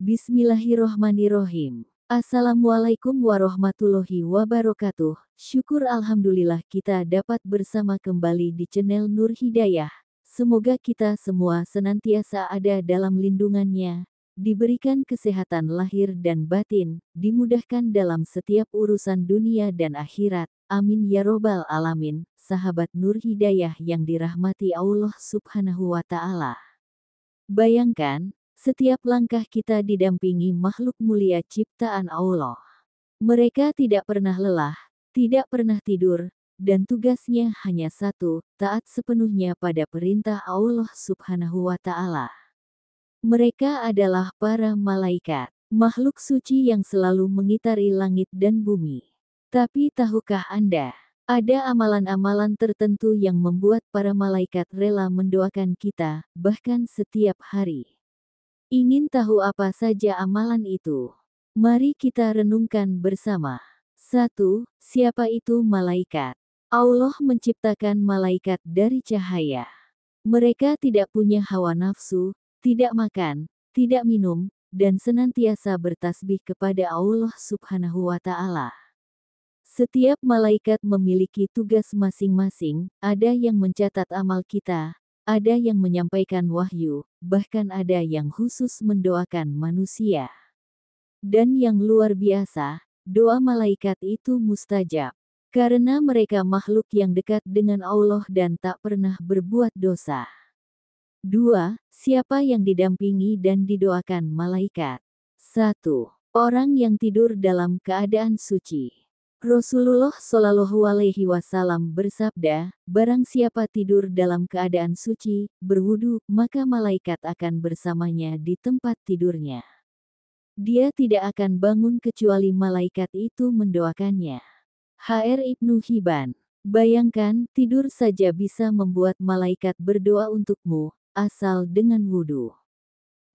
Bismillahirrohmanirrohim. Assalamualaikum warahmatullahi wabarakatuh. Syukur alhamdulillah kita dapat bersama kembali di channel Nur Hidayah. Semoga kita semua senantiasa ada dalam lindungannya, diberikan kesehatan lahir dan batin, dimudahkan dalam setiap urusan dunia dan akhirat. Amin ya robbal alamin. Sahabat Nur Hidayah yang dirahmati Allah Subhanahu wa Ta'ala. Bayangkan, setiap langkah kita didampingi makhluk mulia ciptaan Allah. Mereka tidak pernah lelah, tidak pernah tidur, dan tugasnya hanya satu, taat sepenuhnya pada perintah Allah Subhanahu wa Ta'ala. Mereka adalah para malaikat, makhluk suci yang selalu mengitari langit dan bumi. Tapi tahukah Anda, ada amalan-amalan tertentu yang membuat para malaikat rela mendoakan kita, bahkan setiap hari. Ingin tahu apa saja amalan itu? Mari kita renungkan bersama. 1. Siapa itu malaikat? Allah menciptakan malaikat dari cahaya. Mereka tidak punya hawa nafsu, tidak makan, tidak minum, dan senantiasa bertasbih kepada Allah Subhanahu wa Ta'ala. Setiap malaikat memiliki tugas masing-masing, ada yang mencatat amal kita, ada yang menyampaikan wahyu, bahkan ada yang khusus mendoakan manusia. Dan yang luar biasa, doa malaikat itu mustajab. Karena mereka makhluk yang dekat dengan Allah dan tak pernah berbuat dosa. 2. Siapa yang didampingi dan didoakan malaikat? 1. Orang yang tidur dalam keadaan suci. Rasulullah Shallallahu Alaihi Wasallam bersabda, barang siapa tidur dalam keadaan suci, berwudu, maka malaikat akan bersamanya di tempat tidurnya. Dia tidak akan bangun kecuali malaikat itu mendoakannya. H.R. Ibnu Hibban. Bayangkan, tidur saja bisa membuat malaikat berdoa untukmu, asal dengan wudu.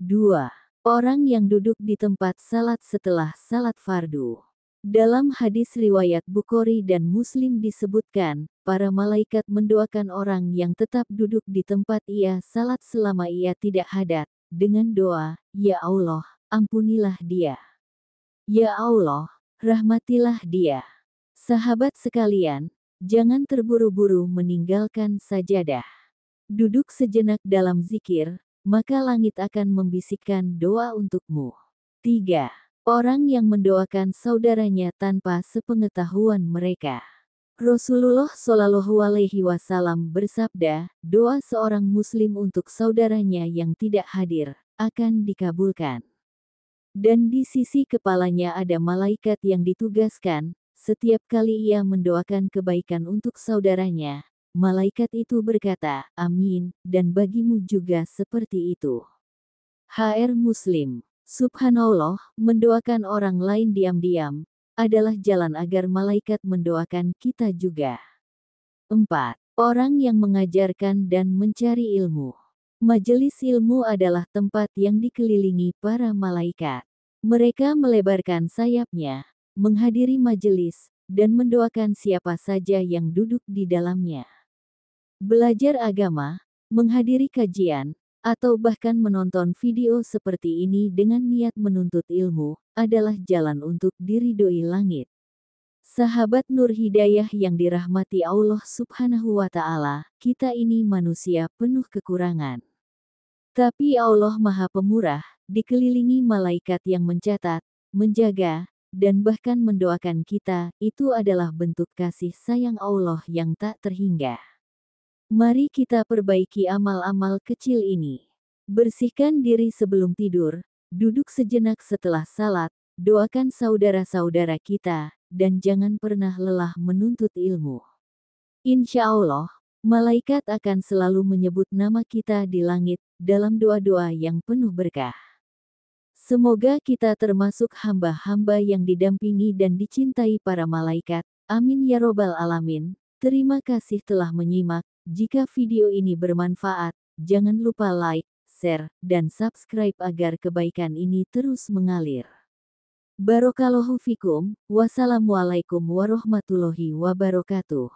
2. Orang yang duduk di tempat salat setelah salat fardu. Dalam hadis riwayat Bukhari dan Muslim disebutkan, para malaikat mendoakan orang yang tetap duduk di tempat ia salat selama ia tidak hadat, dengan doa, Ya Allah, ampunilah dia. Ya Allah, rahmatilah dia. Sahabat sekalian, jangan terburu-buru meninggalkan sajadah. Duduk sejenak dalam zikir, maka langit akan membisikkan doa untukmu. 3. Orang yang mendoakan saudaranya tanpa sepengetahuan mereka. Rasulullah Shallallahu Alaihi Wasallam bersabda, doa seorang muslim untuk saudaranya yang tidak hadir, akan dikabulkan. Dan di sisi kepalanya ada malaikat yang ditugaskan, setiap kali ia mendoakan kebaikan untuk saudaranya, malaikat itu berkata, amin, dan bagimu juga seperti itu. H.R. Muslim. Subhanallah, mendoakan orang lain diam-diam, adalah jalan agar malaikat mendoakan kita juga. 4. Orang yang mengajarkan dan mencari ilmu. Majelis ilmu adalah tempat yang dikelilingi para malaikat. Mereka melebarkan sayapnya, menghadiri majelis, dan mendoakan siapa saja yang duduk di dalamnya. Belajar agama, menghadiri kajian, atau bahkan menonton video seperti ini dengan niat menuntut ilmu, adalah jalan untuk diridhoi langit. Sahabat Nur Hidayah yang dirahmati Allah Subhanahu wa Ta'ala, kita ini manusia penuh kekurangan. Tapi Allah Maha Pemurah, dikelilingi malaikat yang mencatat, menjaga, dan bahkan mendoakan kita, itu adalah bentuk kasih sayang Allah yang tak terhingga. Mari kita perbaiki amal-amal kecil ini. Bersihkan diri sebelum tidur, duduk sejenak setelah salat, doakan saudara-saudara kita, dan jangan pernah lelah menuntut ilmu. Insya Allah, malaikat akan selalu menyebut nama kita di langit, dalam doa-doa yang penuh berkah. Semoga kita termasuk hamba-hamba yang didampingi dan dicintai para malaikat. Amin ya robbal alamin. Terima kasih telah menyimak. Jika video ini bermanfaat, jangan lupa like, share, dan subscribe agar kebaikan ini terus mengalir. Barakallahu fikum. Wassalamualaikum warahmatullahi wabarakatuh.